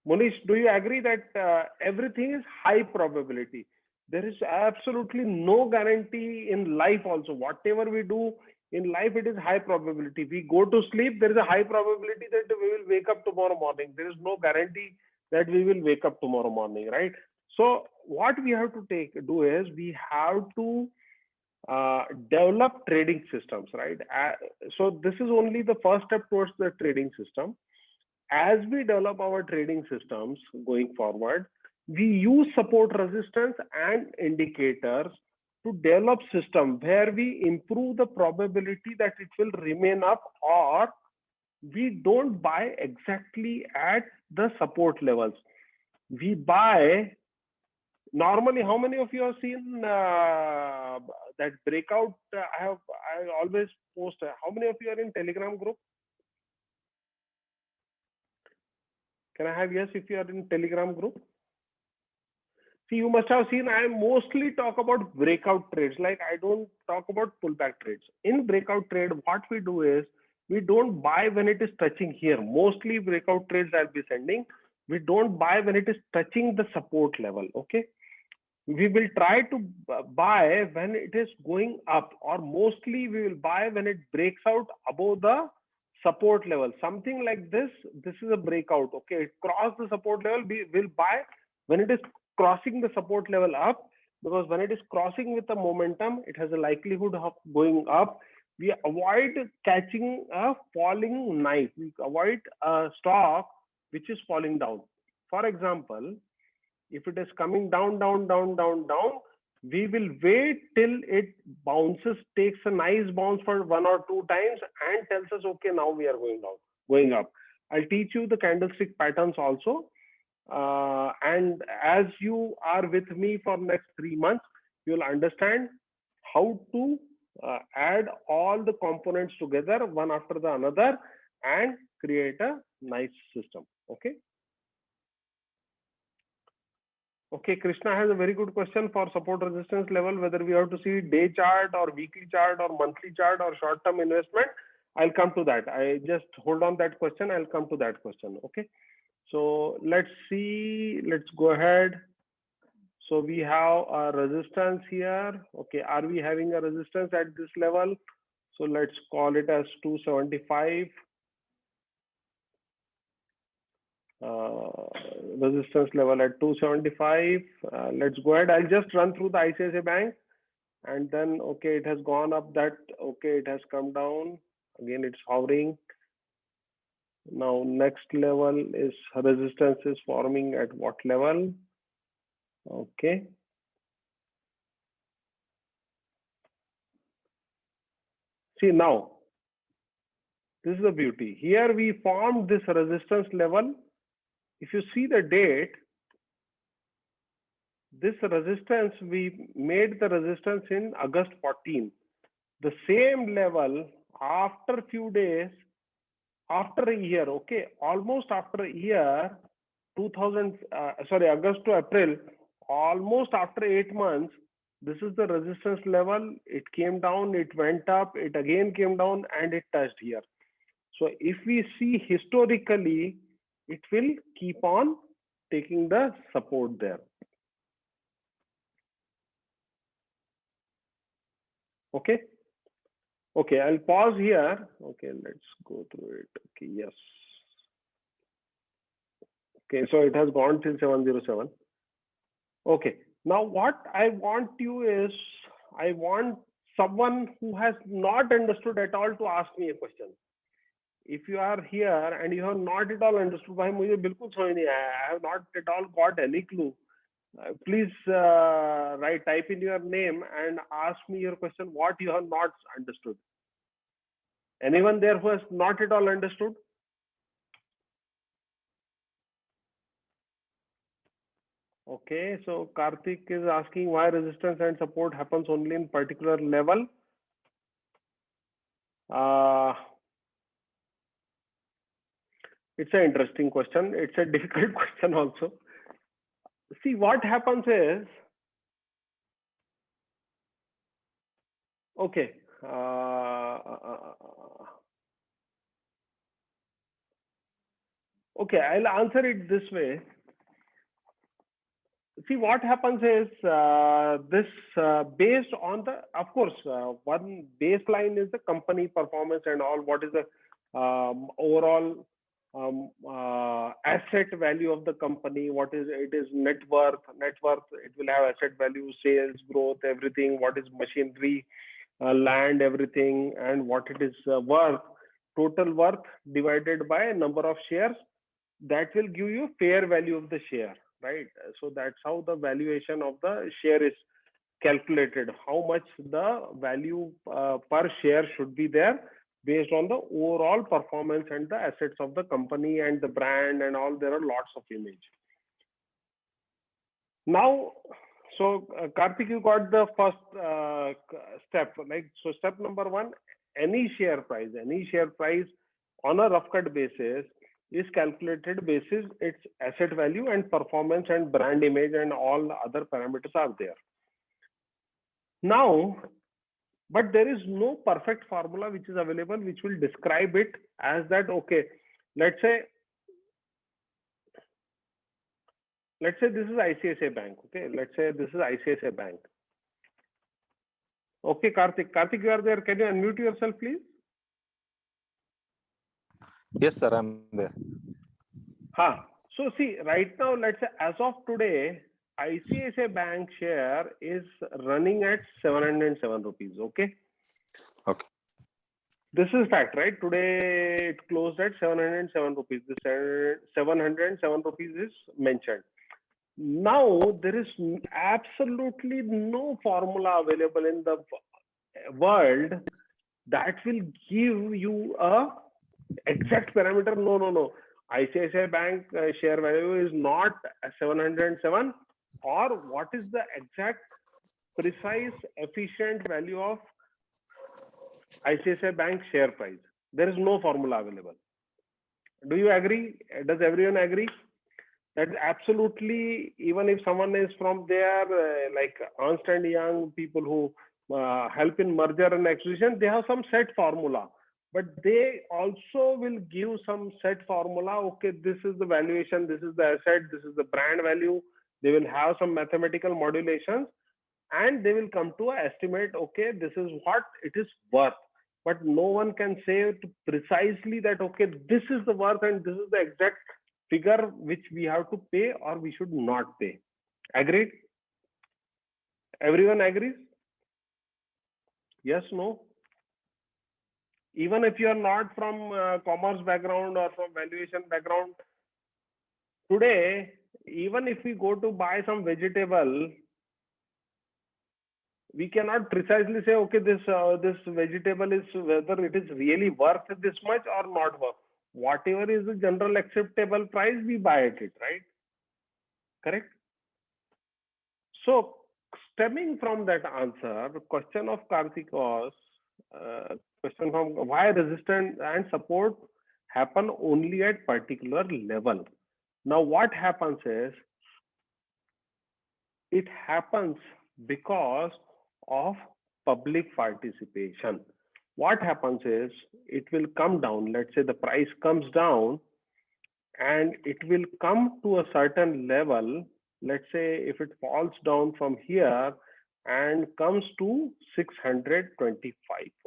Monish, do you agree that everything is high probability? There is absolutely no guarantee in life also. Whatever we do in life, it is high probability. We go to sleep, there is a high probability that we will wake up tomorrow morning. There is no guarantee that we will wake up tomorrow morning, right? So what we have to do is, we have to develop trading systems, right? So this is only the first step towards the trading system. As we develop our trading systems going forward, we use support resistance and indicators to develop system where we improve the probability that it will remain up, or we don't buy exactly at the support levels. we buy. Normally, how many of you have seen that breakout? I always post. How many of you are in Telegram group? Can I have yes if you are in Telegram group? See, you must have seen I mostly talk about breakout trades. Like I don't talk about pullback trades. In breakout trade, what we do is we don't buy when it is touching here. Mostly breakout trades I'll be sending. We don't buy when it is touching the support level. Okay. We will try to buy when it is going up, or mostly we will buy when it breaks out above the support level. Something like this. This is a breakout. Okay. It crossed the support level. We will buy when it is crossing the support level up, because when it is crossing with the momentum, it has a likelihood of going up. We avoid catching a falling knife. We avoid a stock which is falling down. For example, if it is coming down, we will wait till it bounces, takes a nice bounce for 1 or 2 times and tells us, okay, now we are going down, going up. I'll teach you the candlestick patterns also. And as you are with me for next 3 months, you'll understand how to add all the components together one after the another and create a nice system. Okay. Okay, Krishna has a very good question for support resistance level, whether we have to see day chart or weekly chart or monthly chart or short-term investment. I'll come to that. I just hold on that question. I'll come to that question. Okay. So let's see. Let's go ahead. So we have a resistance here. Okay. Are we having a resistance at this level? So let's call it as 275. Resistance level at 275. Let's go ahead. I'll just run through the ICICI Bank, and then okay, it has gone up. That okay, it has come down again. It's hovering. Now next level is resistance is forming at what level? Okay. See now, this is the beauty. Here we formed this resistance level. If you see the date, this resistance, we made the resistance in August 14. The same level after few days, after a year, okay, almost after a year, August to April, almost after 8 months, this is the resistance level. It came down, it went up, it again came down, and it touched here. So if we see historically, it will keep on taking the support there. Okay. Okay, I'll pause here. Okay, let's go through it. Okay, yes. Okay, so it has gone till 707. Okay, now what I want you is, I want someone who has not understood at all to ask me a question. If you are here and you have not at all understood, why मुझे बिल्कुल समझ नहीं आया, I have not at all got any clue. Please type in your name and ask me your question, what you have not understood. Anyone there who has not at all understood? Okay, so Karthik is asking why resistance and support happens only in particular level. It's an interesting question. It's a difficult question also. See, what happens is, okay, okay, I'll answer it this way. See, what happens is based on the, of course, one baseline is the company performance and all. What is the overall asset value of the company? What is it? Is net worth? Net worth. It will have asset value, sales, growth, everything. What is machinery, land, everything, and what it is worth. Total worth divided by number of shares. That will give you fair value of the share. Right, so that's how the valuation of the share is calculated. How much the value per share should be there based on the overall performance and the assets of the company and the brand and all. There are lots of image. Now, so Karthik, you got the first step. Like, so step number one, any share price on a rough cut basis is calculated basis its asset value and performance and brand image and all other parameters are there. Now, but there is no perfect formula which is available which will describe it as that, okay, let's say this is ICICI Bank. Okay, let's say this is ICICI Bank. Okay, Karthik, you are there. Can you unmute yourself, please? Yes, sir, I'm there. So see, right now, let's say as of today, ICICI Bank share is running at 707 rupees. Okay. Okay. This is fact, right? Today it closed at 707 rupees. This 707 rupees is mentioned. Now there is absolutely no formula available in the world that will give you a exact parameter. No. ICICI Bank share value is not 707, or what is the exact precise efficient value of ICICI Bank share price. There is no formula available. Do you agree? Does everyone agree? That absolutely, even if someone is from there, like Ernst & Young, people who help in merger and acquisition, they have some set formula. But they also will give some set formula. Okay, this is the valuation, this is the asset, this is the brand value. They will have some mathematical modulations and they will come to an estimate. Okay, this is what it is worth. But no one can say precisely that, okay, this is the worth and this is the exact figure which we have to pay or we should not pay. Agreed? Everyone agrees? Yes, no? Even if you are not from commerce background or from valuation background, today, even if we go to buy some vegetable, we cannot precisely say, okay, this vegetable is whether it is really worth this much or not worth. Whatever is the general acceptable price, we buy it, right? Correct? So, stemming from that answer, the question of Karthik was question from why resistance and support happen only at particular level. Now, what happens is it happens because of public participation. What happens is it will come down. Let's say the price comes down and it will come to a certain level. Let's say if it falls down from here and comes to 625,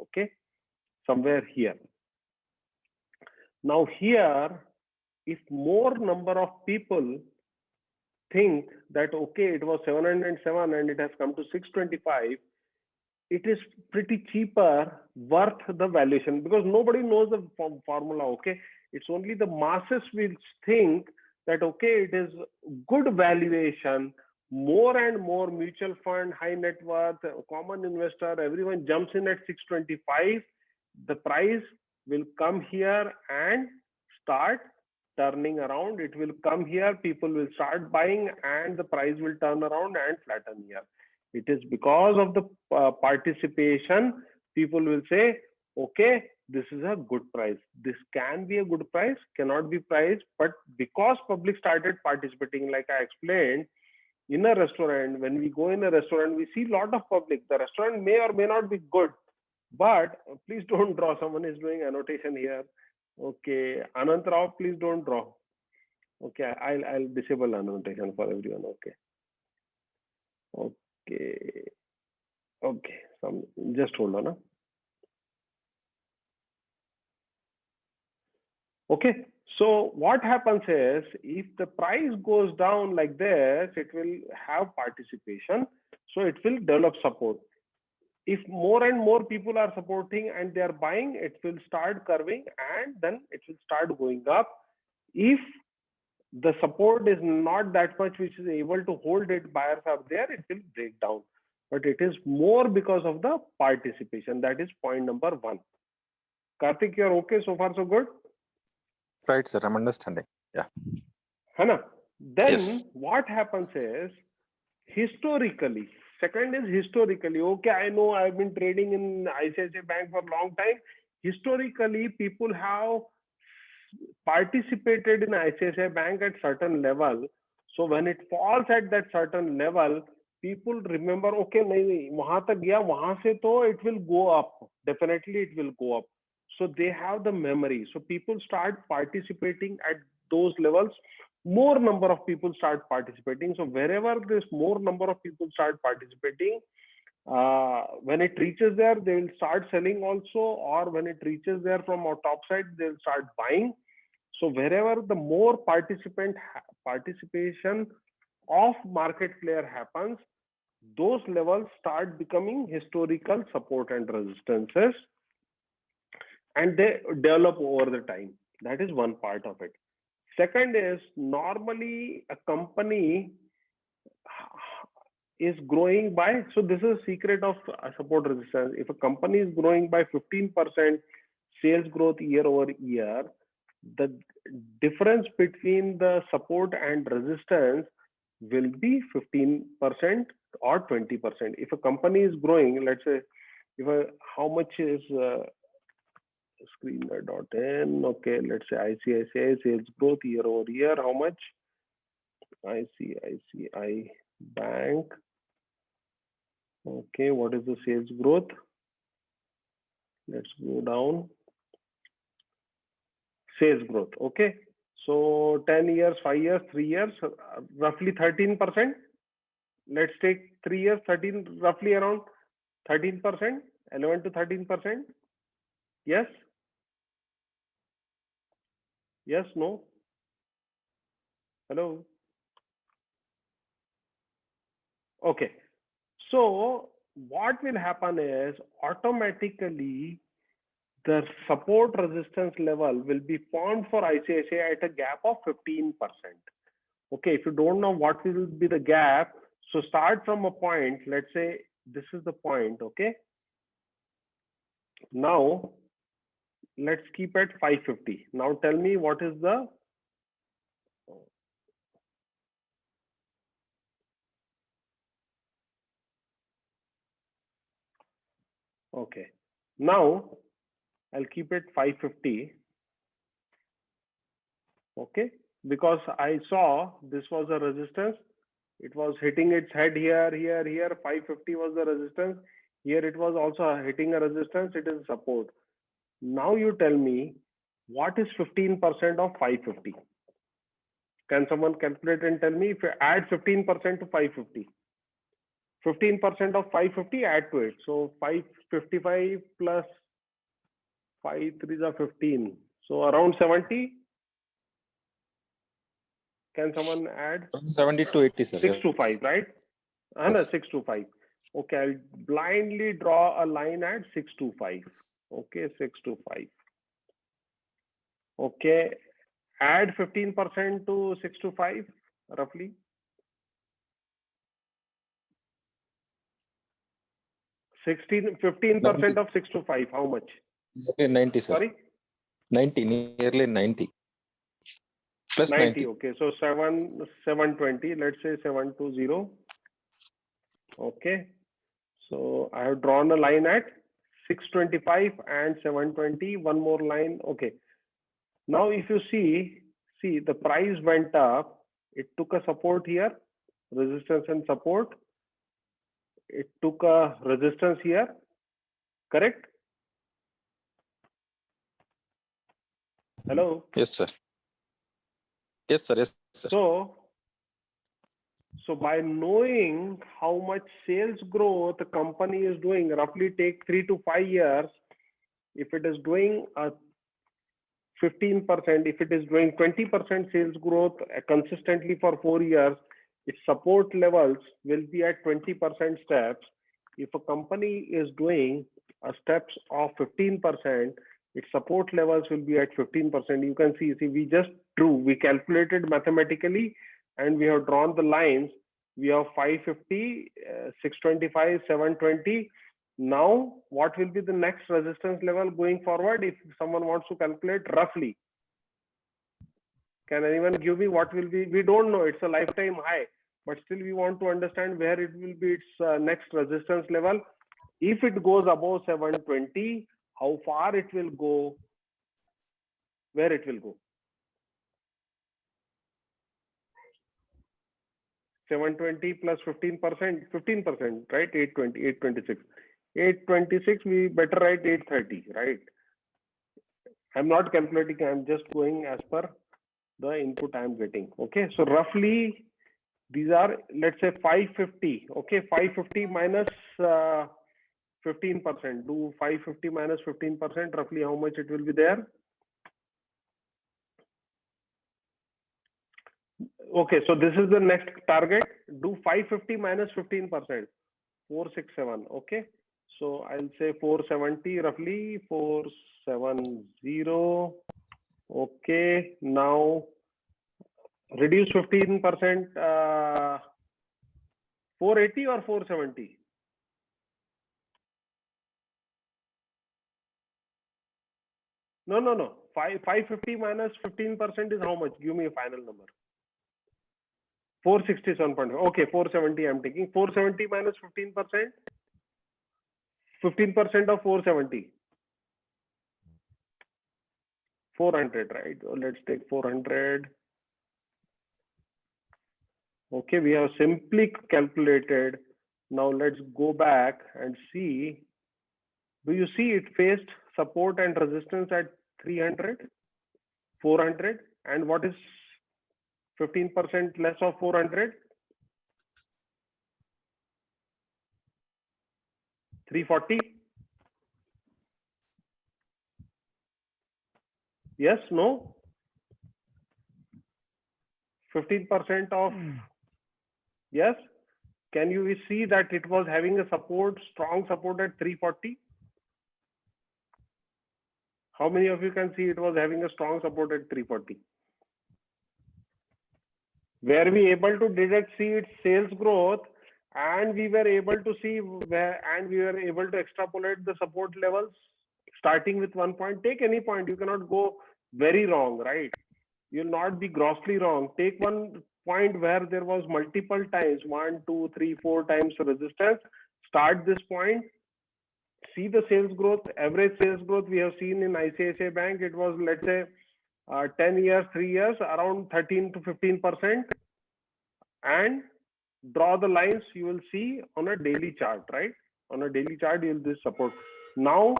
okay, somewhere here. Now here, if more number of people think that, okay, it was 707 and it has come to 625, it is pretty cheaper, worth the valuation, because nobody knows the formula. Okay, it's only the masses will think that, okay, it is good valuation. More and more mutual fund, high net worth, common investor, everyone jumps in at 625. The price will come here and start turning around. It will come here, people will start buying, and the price will turn around and flatten here. It is because of the participation, people will say, okay, this is a good price. This can be a good price, cannot be priced, but because public started participating, like I explained, in a restaurant, when we go in a restaurant, we see a lot of public. The restaurant may or may not be good, but please don't draw. Someone is doing annotation here. Okay, Anant Rao, please don't draw. Okay, I'll disable annotation for everyone. Okay. Okay, just hold on. Okay, so what happens is if the price goes down like this, it will have participation, so it will develop support. If more and more people are supporting and they are buying, it will start curving and then it will start going up. If the support is not that much which is able to hold it, buyers are there, it will break down. But it is more because of the participation. That is point number one. Karthik, you're okay so far, so good? Right, sir, I'm understanding. Yeah. Hana? Then Yes. what happens is historically. Second is historically. Okay, I know I've been trading in ICICI Bank for a long time. Historically, people have participated in ICICI Bank at certain level. So when it falls at that certain level, people remember, okay, nahi, wahan tak gaya, wahan se to it will go up. Definitely it will go up. So they have the memory. So people start participating at those levels. More number of people start participating. So wherever this more number of people start participating, when it reaches there, they will start selling also, or when it reaches there from our top side, they'll start buying. So wherever the more participation of market player happens, those levels start becoming historical support and resistances, and they develop over the time. That is one part of it. Second is, normally a company is growing by, so this is a secret of support resistance. If a company is growing by 15% sales growth year over year, the difference between the support and resistance will be 15% or 20%. If a company is growing, let's say, how much is screener.in, okay, let's say ICICI sales growth year over year, how much? ICICI Bank, okay, what is the sales growth? Let's go down. Sales growth, okay. So 10 years, 5 years, 3 years, roughly 13%. Let's take 3 years, 13, roughly around 13%, 11 to 13%. Yes? Yes, no? Hello? Okay. So what will happen is, automatically the support resistance level will be formed for ICICI at a gap of 15%. Okay, if you don't know what will be the gap, so start from a point, let's say this is the point, okay? Now, let's keep at 550. Now tell me what is the, okay. Now, I'll keep it 550, okay? Because I saw this was a resistance. It was hitting its head here, here, here. 550 was the resistance. Here it was also hitting a resistance. It is support. Now you tell me, what is 15% of 550? Can someone calculate and tell me? If you add 15% to 550, 15% of 550, add to it. So 555 plus 5 3s are 15. So around 70. Can someone add? 70 to 80, sir. 625, right? Yes. 625. Okay, I'll blindly draw a line at 625. Okay, 625. Okay, add 15% to 625, roughly. 15% of 625, how much? 90, sir. Sorry? 90, nearly 90. Plus 90. Okay, so 720, let's say 720. Okay, so I have drawn a line at 625 and 720, one more line. Okay, now if you see the price went up, it took a support here, resistance and support. It took a resistance here, correct? Hello? Yes, sir. Yes, sir. Yes, sir. So by knowing how much sales growth the company is doing, roughly take 3 to 5 years, if it is doing a 15%, if it is doing 20% sales growth consistently for 4 years, its support levels will be at 20% steps. If a company is doing a steps of 15%, its support levels will be at 15%. You can see, we calculated mathematically, and we have drawn the lines. We have 550, 625, 720. Now, what will be the next resistance level going forward? If someone wants to calculate roughly, can anyone give me what will be? We don't know. It's a lifetime high. but still we want to understand where it will be its next resistance level. If it goes above 720, how far it will go, where it will go. 720 plus 15%, 15%, right? 820, 826. 826, we better write 830, right? I'm not calculating, I'm just going as per the input I'm getting. Okay, so roughly these are, let's say 550. Okay, 550 minus 15%. Do 550 minus 15%, roughly how much it will be there? Okay, so this is the next target. Do 550 minus 15%, 467. Okay, so I'll say 470 roughly, 470. Okay, now reduce 15%, 480 or 470? No. 550 minus 15% is how much? Give me a final number. 467.5. Okay, 470 I'm taking. 470 minus 15%. 15% of 470. 400, right? So let's take 400. Okay, we have simply calculated. Now let's go back and see. Do you see it faced support and resistance at 300, 400, and what is 15% less of 400? 340. Yes, no? 15% of yes. Can you see that it was having a support, strong support at 340? How many of you can see it was having a strong support at 340? Were we able to see its sales growth, and we were able to see where, and we were able to extrapolate the support levels starting with one point? Take any point, you cannot go very wrong, right? You'll not be grossly wrong. Take one point where there was multiple times, 1, 2, 3, 4 times resistance. Start this point, see the sales growth, average sales growth we have seen in ICICI Bank. It was, let's say, 10 years, 3 years, around 13 to 15%. And draw the lines you will see on a daily chart, right? On a daily chart, you will this support. Now,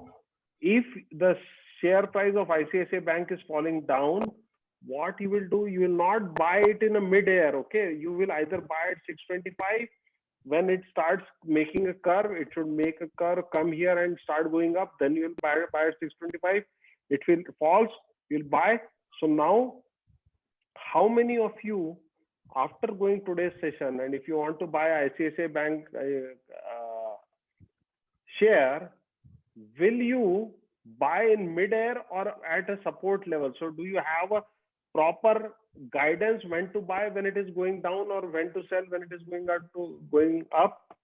if the share price of ICICI Bank is falling down, what you will do, you will not buy it in a mid-air, okay? You will either buy at 625. When it starts making a curve, it should make a curve, come here and start going up. Then you will buy at 625. It will falls, you'll buy. So now, how many of you, after going today's session, and if you want to buy ICICI Bank share, will you buy in mid-air or at a support level? So do you have a proper guidance when to buy when it is going down, or when to sell when it is going up?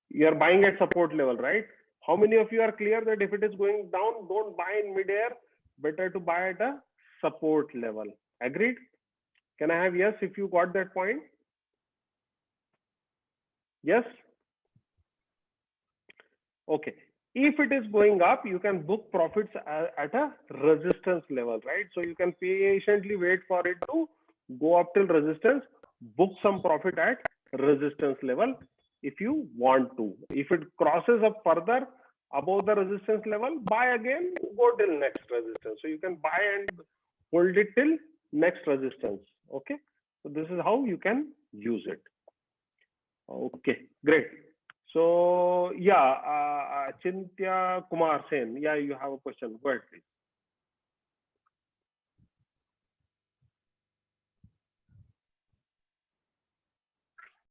You are buying at support level, right? How many of you are clear that if it is going down, don't buy in mid-air, better to buy at a support level? Agreed? Can I have yes if you got that point? Yes? Okay. If it is going up, you can book profits at a resistance level, right? So you can patiently wait for it to go up till resistance, book some profit at resistance level if you want to. If it crosses up further above the resistance level, buy again, go till next resistance. So you can buy and hold it till next resistance. Okay. So this is how you can use it. Okay, great. So yeah, Chintya Kumar Sen, yeah, you have a question. Go ahead, please.